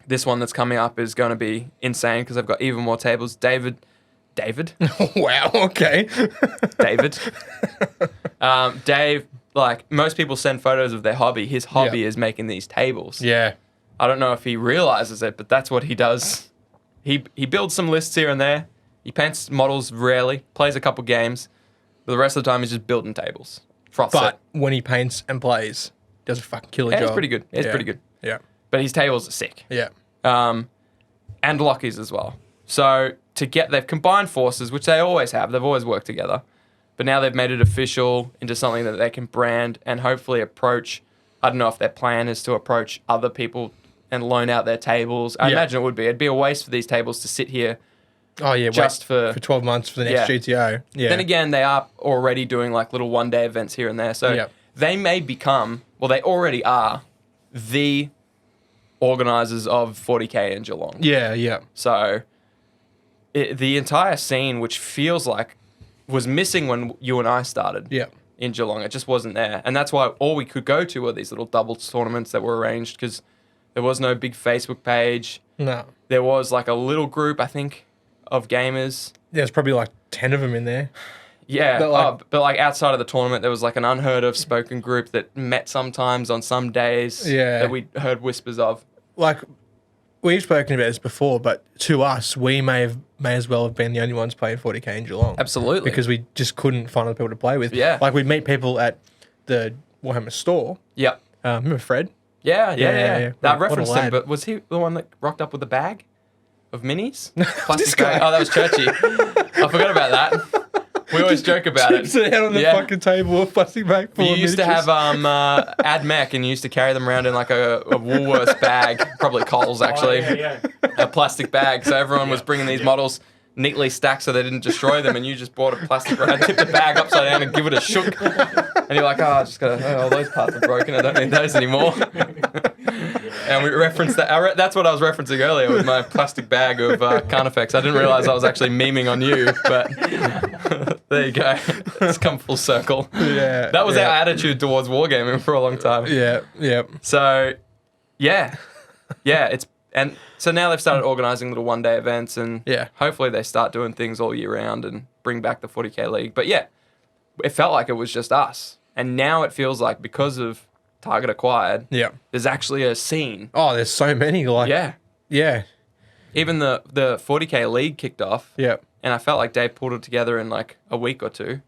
This one that's coming up is going to be insane because I've got even more tables. David, Wow. Okay. Dave, like most people send photos of their hobby. His hobby is making these tables. Yeah. I don't know if he realizes it, but that's what he does. He builds some lists here and there. He paints models rarely, plays a couple games, but the rest of the time he's just building tables. Froths But it. when he paints and plays, does a fucking killer Yeah, job. it's pretty good. It's pretty good. Yeah. But his tables are sick. Yeah. And Lockie's as well. So they've combined forces, which they always have. They've always worked together. But now they've made it official into something that they can brand and hopefully approach. I don't know if their plan is to approach other people and loan out their tables. I imagine it would be. It'd be a waste for these tables to sit here. Oh, yeah. Just for 12 months for the next GTO. Yeah. Then again, they are already doing like little one-day events here and there. So they may become, well, they already are the organisers of 40K in Geelong. Yeah. Yeah. So the entire scene, which feels like was missing when you and I started in Geelong, it just wasn't there. And that's why all we could go to were these little doubles tournaments that were arranged because there was no big Facebook page. No. There was like a little group, I think, of gamers. There's probably like 10 of them in there. Yeah, But but outside of the tournament, there was like an unheard of spoken group that met sometimes on some days that we heard whispers of. Like, we've spoken about this before, but to us, we may as well have been the only ones playing 40K in Geelong. Absolutely. Because we just couldn't find other people to play with. Yeah. Like, we'd meet people at the Warhammer store. Yep. Remember Fred? Yeah. Yeah. I What a referenced him, lad. but was he the one that rocked up with a bag of minis? This Plastic guy. bag. Oh, that was Churchy. I forgot about that. We always joke about it. Sit out on the fucking table with plastic bag full You of used to miniatures. have AdMech and you used to carry them around in like a Woolworths bag, probably Coles actually, a plastic bag. So everyone was bringing these models neatly stacked so they didn't destroy them, and you just bought a plastic bag, tip the bag upside down and give it a shook. And you're like, I just got all those parts are broken. I don't need those anymore. And we referenced that. That's what I was referencing earlier with my plastic bag of Carnifex. I didn't realize I was actually memeing on you, but there you go. It's come full circle. Yeah. That was our attitude towards wargaming for a long time. Yeah. So, and so now they've started organising little one-day events, and hopefully they start doing things all year round and bring back the 40K League. But yeah, it felt like it was just us. And now it feels like because of Target Acquired, there's actually a scene. Oh, there's so many. Like, yeah. even the 40K league kicked off, Yep. and I felt like Dave pulled it together in like a week or two,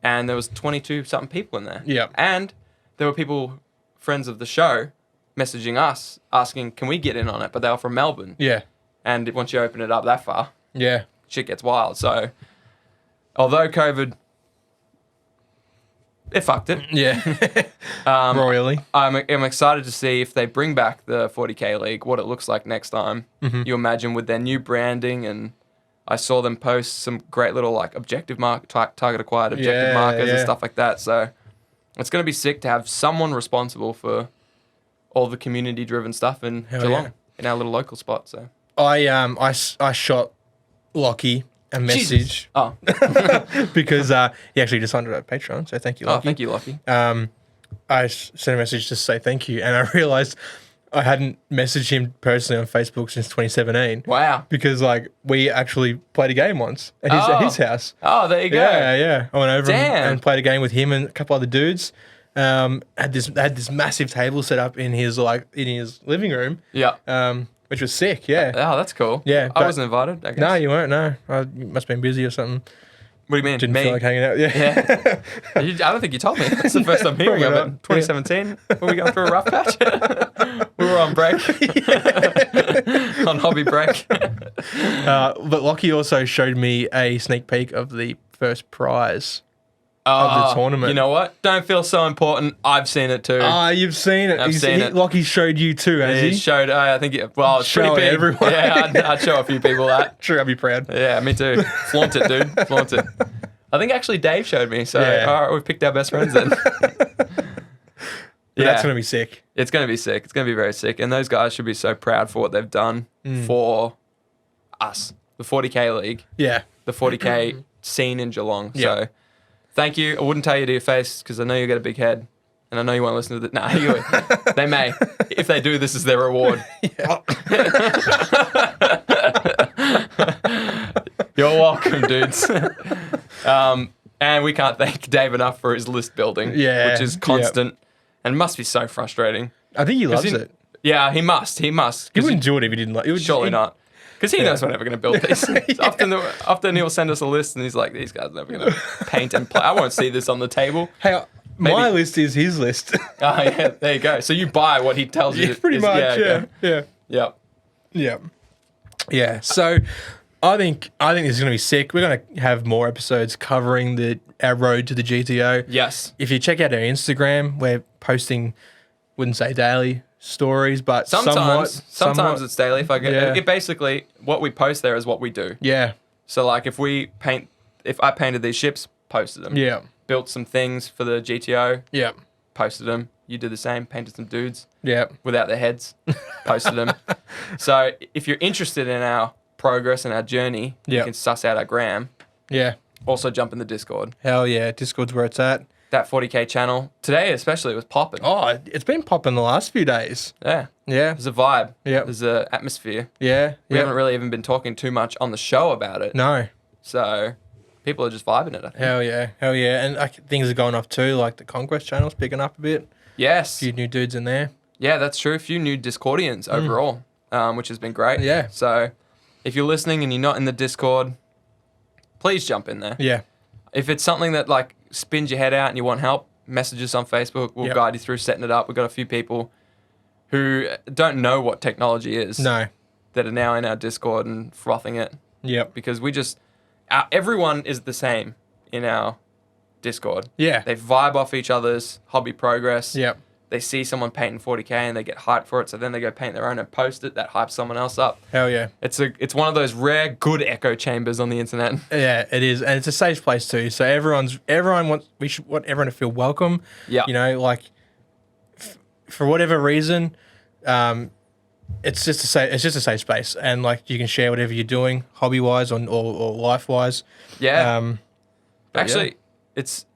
and there was 22 something people in there. Yep. And there were people, friends of the show, messaging us asking, "Can we get in on it?" But they were from Melbourne, Yeah. and once you open it up that far, Yeah. shit gets wild. So, although COVID, it fucked it. Yeah. Royally. I'm excited to see if they bring back the 40K league, what it looks like next time. Mm-hmm. You imagine with their new branding, and I saw them post some great little like target acquired objective markers and stuff like that. So it's going to be sick to have someone responsible for all the community driven stuff in Geelong, in our little local spot. So I shot Lockie a message. Jesus. Oh, because he actually just signed it at Patreon, so thank you, Lockie. thank you, Lockie. I sent a message to say thank you, and I realised I hadn't messaged him personally on Facebook since 2017. Wow. Because like we actually played a game once at his house. Oh, there you go. Yeah. I went over Damn. and played a game with him and a couple other dudes. Had this massive table set up in his living room. Yeah. Which was sick. Yeah. Oh, that's cool. Yeah, I but- wasn't invited, I guess. No, you weren't. No, you must have been busy or something. What do you mean? Didn't Me? feel like hanging out. Yeah. Yeah. I don't think you told me. That's the first I'm hearing of it. Probably not. 2017. Were we going through a rough patch? We were on break. On hobby break. But Lockie also showed me a sneak peek of the first prize. Oh, the tournament. You know what? Don't feel so important. I've seen it too. Ah, you've seen it. I've seen it. Lockie showed you too, has He he? showed, I think, it's Show pretty it big. everyone. Yeah, I'd show a few people that. Sure, I'll be proud. Yeah, me too. Flaunt it, dude. Flaunt it. I think actually Dave showed me. So, Yeah. all right, we've picked our best friends then. That's gonna be sick. It's going to be sick. It's going to be very sick. And those guys should be so proud for what they've done for us, the 40K League, Yeah. the 40K scene in Geelong. Yeah. So thank you. I wouldn't tell you to your face because I know you got a big head. And I know you won't listen to the... they may. If they do, this is their reward. You're welcome, dudes. And we can't thank Dave enough for his list building, which is constant and must be so frustrating. I think he loves he- it. Yeah, he must. He must. He 'Cause wouldn't do it if he didn't like it. surely not. Because he knows we're never going to build these. Yeah. Often he'll send us a list and he's like, these guys are never going to paint and play. I won't see this on the table. Hey, my list is his list. Oh, yeah, there you go. So you buy what he tells you. Yeah, pretty much. okay. Yeah. Yep. Yeah. So I think this is going to be sick. We're going to have more episodes covering our road to the GTO. Yes. If you check out our Instagram, we're posting, wouldn't say daily stories, but Sometimes somewhat. it's daily. If I get Yeah. it, basically what we post there is what we do. Yeah. So like if I painted these ships, posted them. Yeah. Built some things for the GTO, Yeah. posted them. You did the same, painted some dudes Yeah. without their heads, posted them. So if you're interested in our progress and our journey, you Yep. can suss out our gram. Yeah. Also jump in the Discord. Hell yeah. Discord's where it's at. That 40K channel. Today especially it was popping. Oh, it's been popping the last few days. Yeah. Yeah. There's a vibe. Yep. There's an atmosphere. Yeah. We haven't really even been talking too much on the show about it. No. So people are just vibing it, I think. Hell yeah. Hell yeah. And things are going off too. Like the Conquest channel's picking up a bit. Yes. A few new dudes in there. Yeah, that's true. A few new Discordians overall, which has been great. Yeah. So if you're listening and you're not in the Discord, please jump in there. Yeah. If it's something that like spins your head out and you want help, message us on Facebook. We'll Yep. guide you through setting it up. We've got a few people who don't know what technology is No. that are now in our Discord and frothing it Yep. because everyone is the same in our Discord. Yeah. They vibe off each other's hobby progress. Yep. They see someone painting 40K and they get hyped for it, so then they go paint their own and post it. That hypes someone else up. Hell yeah. It's one of those rare good echo chambers on the internet. Yeah, it is, and it's a safe place too. So we should want everyone to feel welcome. Yeah. You know, like for whatever reason, it's just a safe space, and like you can share whatever you're doing, hobby wise or life wise. Yeah. But Actually, it's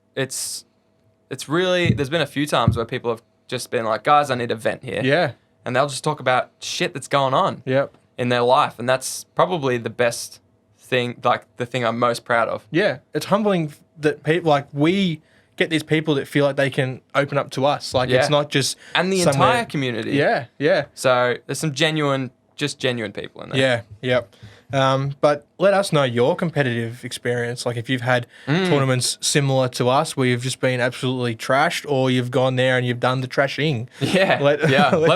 really there's been a few times where people have just been like, guys, I need a vent here. Yeah. And they'll just talk about shit that's going on Yep. in their life, and that's probably the best thing, like the thing I'm most proud of. Yeah. It's humbling that people like we get these people that feel like they can open up to us. Like Yeah. it's not just And the somewhere- entire community. Yeah. Yeah. So there's some genuine just genuine people in there. Yeah, yep. But let us know your competitive experience. Like if you've had tournaments similar to us where you've just been absolutely trashed, or you've gone there and you've done the trashing. Yeah, Let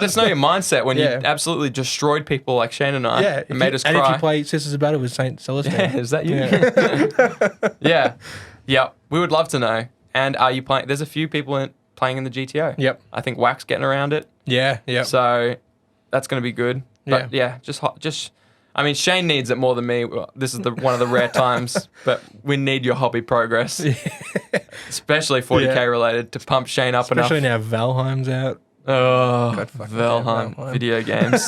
us know your mindset when you absolutely destroyed people like Shane and I. Yeah, and made us and cry. if you play Sisters of Battle with St. Celestine. Yeah, is that you? Yeah. We would love to know. And are you playing? There's a few people playing in the GTO. Yep. I think Wax getting around it. Yeah, yeah. So that's going to be good. But just. I mean, Shane needs it more than me. This is one of the rare times, but we need your hobby progress, especially 40K related, to pump Shane up Especially enough. now Valheim's out. Oh, God fucking Valheim damn Valheim. video games,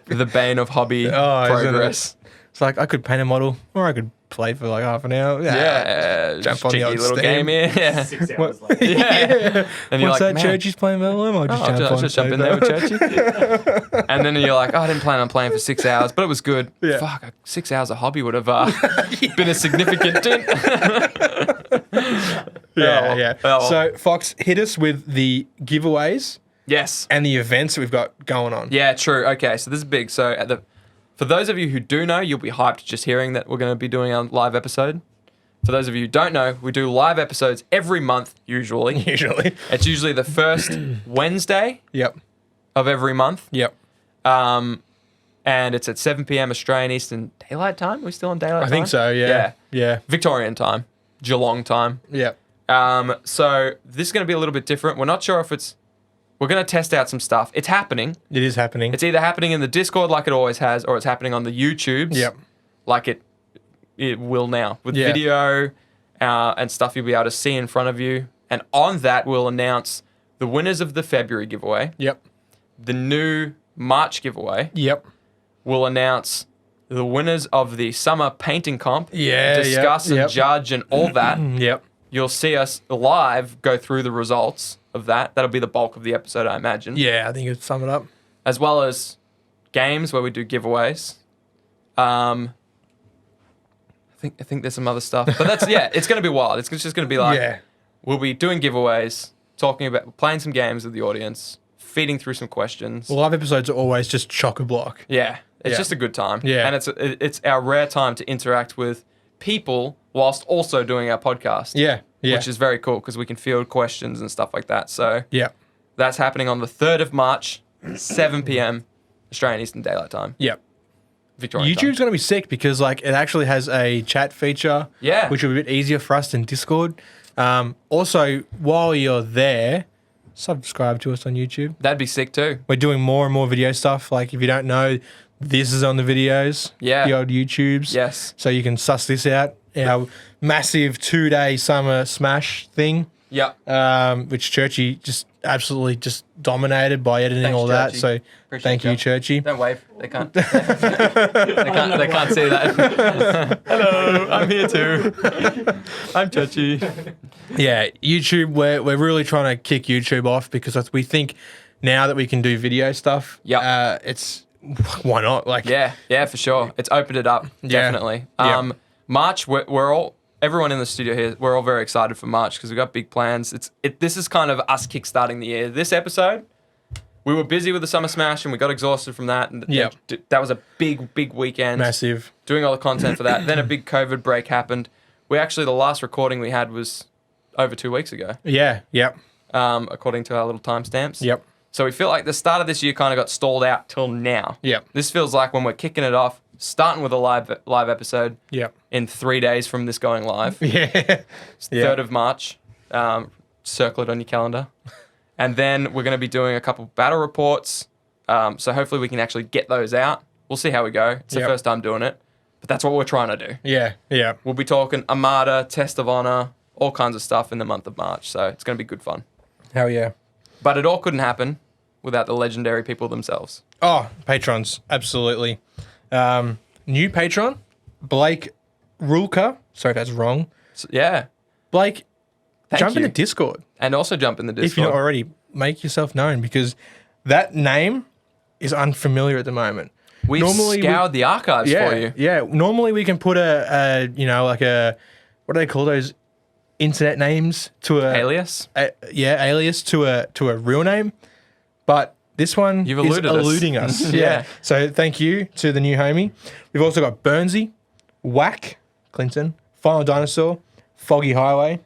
the bane of hobby progress. It's like I could paint a model, or I could play for like half an hour. Yeah, jump on the cheeky old little Steam. game here. Yeah, 6 hours later. yeah. And you're What's like, that? Churchy's playing Valheim. I'll just jump on. I'll just jump in there with Churchy. And then you're like, I didn't plan on playing for 6 hours, but it was good. Yeah. Fuck, 6 hours of hobby would have been a significant dent. Yeah. Oh. So Fox, hit us with the giveaways Yes. and the events that we've got going on. Yeah, true. Okay, so this is big. So for those of you who do know, you'll be hyped just hearing that we're going to be doing a live episode. For those of you who don't know, we do live episodes every month, usually. Usually. It's usually the first Wednesday Yep. of every month. Yep. And it's at 7 p.m. Australian Eastern Daylight Time. Are we still on Daylight I Time? think so. Yeah. Yeah. Victorian time. Geelong time. Yep. So this is going to be a little bit different. We're not sure if we're going to test out some stuff. It's happening. It is happening. It's either happening in the Discord like it always has, or it's happening on the YouTubes. Yep. Like it will now with Yeah. video and stuff you'll be able to see in front of you. And on that, we'll announce the winners of the February giveaway, Yep. the new March giveaway. Yep. We'll announce the winners of the summer painting comp. Yeah. Discuss and judge and all that. Yep. You'll see us live go through the results of that. That'll be the bulk of the episode, I imagine. Yeah. I think you'd sum it up. As well as games where we do giveaways. I think there's some other stuff, but that's it's going to be wild. It's just going to be like we'll be doing giveaways, talking about playing some games with the audience, feeding through some questions. Well, live episodes are always just chock-a-block. Yeah, it's Yeah. just a good time. Yeah. And it's our rare time to interact with people whilst also doing our podcast. Yeah. Yeah. Which is very cool because we can field questions and stuff like that. So Yeah. that's happening on the 3rd of March, 7 p.m. Australian Eastern Daylight Time. Yep. Victorian YouTube's time. going to be sick because like it actually has a chat feature, Yeah. which will be a bit easier for us than Discord. Also, while you're there, subscribe to us on YouTube. That'd be sick too. We're doing more and more video stuff. Like if you don't know, this is on the videos, Yeah. the old YouTubes. Yes. So you can suss this out. Our massive 2-day summer smash thing, Yep. which Churchy just absolutely just dominated by editing Thanks, all that. Churchy. So Appreciate thank you, you. Churchy. Don't wave. They can't. They can't see that. Hello, I'm here too. I'm Churchy. Yeah, YouTube. We're really trying to kick YouTube off because we think now that we can do video stuff. Yep. It's why not? Like Yeah, for sure. It's opened it up, definitely. Yeah. March, we're all, everyone in the studio here, we're all very excited for March because we've got big plans. This is kind of us kickstarting the year. This episode, we were busy with the Summer Smash and we got exhausted from that. And Yeah. that was a big weekend. massive. Doing all the content for that. Then a big COVID break happened. The last recording we had was over 2 weeks ago, Yeah. Yep. according to our little timestamps. Yep. So we feel like the start of this year kind of got stalled out till now. Yep. This feels like when we're kicking it off, starting with a live episode Yep. in 3 days from this going live. Yeah. It's the 3rd of March. Circle it on your calendar. And then we're going to be doing a couple battle reports. So hopefully we can actually get those out. We'll see how we go. It's the Yep. first time doing it. But that's what we're trying to do. Yeah. Yeah. We'll be talking Armada, Test of Honor, all kinds of stuff in the month of March. So it's going to be good fun. Hell yeah. But it all couldn't happen without the legendary people themselves. Oh, patrons, absolutely. New patron, Blake Rulka. Sorry if that's wrong. So, yeah. Blake, Thank jump you. into Discord. And also jump in the Discord. If you're not already, make yourself known because that name is unfamiliar at the moment. We've scoured the archives for you. Yeah. Normally we can put like a, what do they call those internet names to a Alias? alias to a real name, but This one You've is eluded us. eluding us. Yeah. So thank you to the new homie. We've also got Burnsy, Whack, Clinton, Final Dinosaur, Foggy Highway,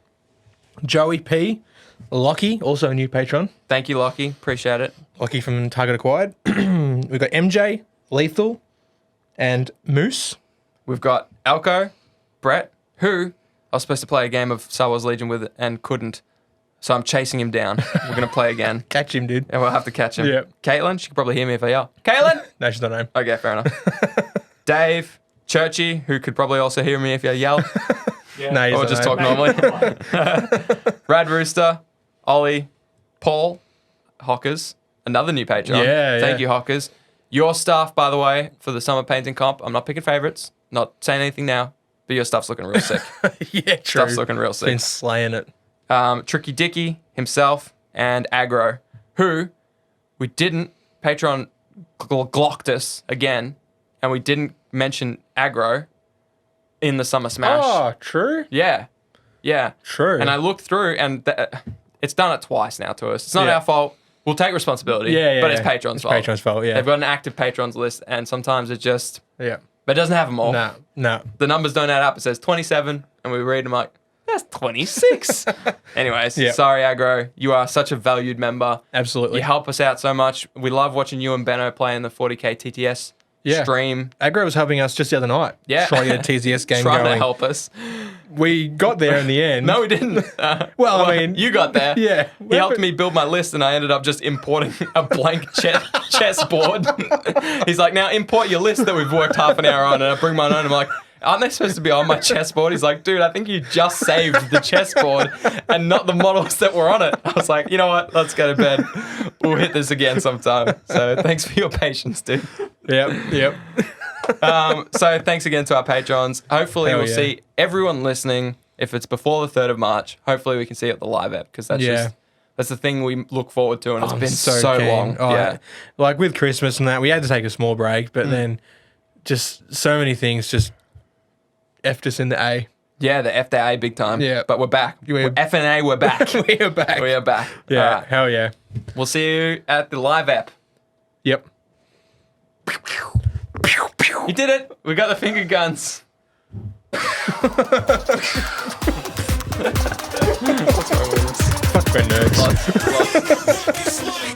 Joey P, Lockie, also a new patron. Thank you, Lockie. Appreciate it. Lockie from Target Acquired. We've got MJ, Lethal, and Moose. We've got Alco, Brett, who I was supposed to play a game of Star Wars Legion with and couldn't. So I'm chasing him down. We're going to play again. Catch him, dude. And we'll have to catch him. Yep. Caitlin, she can probably hear me if I yell. Caitlin! No, she's not home. Okay, fair enough. Dave, Churchy, who could probably also hear me if I yell. Yeah. No, he's Or not just home. talk normally. Rad Rooster, Ollie, Paul, Hockers, another new patron. Yeah, Thank yeah. you, Hockers. Your stuff, by the way, for the summer painting comp, I'm not picking favourites, not saying anything now, but your stuff's looking real sick. Yeah, true. Stuff's looking real sick. Been slaying it. Tricky Dicky himself and Aggro, who we didn't, Patreon glocked us again, and we didn't mention Aggro in the Summer Smash. Oh, true. Yeah. Yeah. True. And I looked through, and it's done it twice now to us. It's not Yeah. our fault. We'll take responsibility, Yeah, but it's yeah. Patreon's It's fault. Patreon's fault, yeah. They've got an active patrons list, and sometimes it just, Yeah. but it doesn't have them all. No. The numbers don't add up. It says 27, and we read them like, that's 26. Anyways, Yeah. sorry, Aggro. You are such a valued member. Absolutely. You help us out so much. We love watching you and Benno play in the 40k TTS Yeah. stream. Aggro was helping us just the other night. Yeah. Trying to get a TZS game Trying going. to help us. We got there in the end. No, we didn't. Well, I mean- you got there. Yeah. He helped me build my list, and I ended up just importing a blank chessboard. He's like, now import your list that we've worked half an hour on, and I bring mine on. I'm like, aren't they supposed to be on my chessboard? He's like, dude, I think you just saved the chessboard and not the models that were on it. I was like, you know what? Let's go to bed. We'll hit this again sometime. So thanks for your patience, dude. Yep. So thanks again to our patrons. Hopefully Hell we'll yeah. see everyone listening. If it's before the 3rd of March, hopefully we can see it at the live app, because that's Yeah. just that's the thing we look forward to, and it's I'm been so keen. long. Oh, Yeah. Like with Christmas and that, we had to take a small break, but then just so many things just effed us in the A. Yeah, the FDA big time. Yeah. But we're back. We're- FNA, we're back. We are back. We are back. Yeah. All right. Hell yeah. We'll see you at the live app. Yep. You did it. We got the finger guns. What's wrong with this? Fuck, we're nerds. Lots. It's like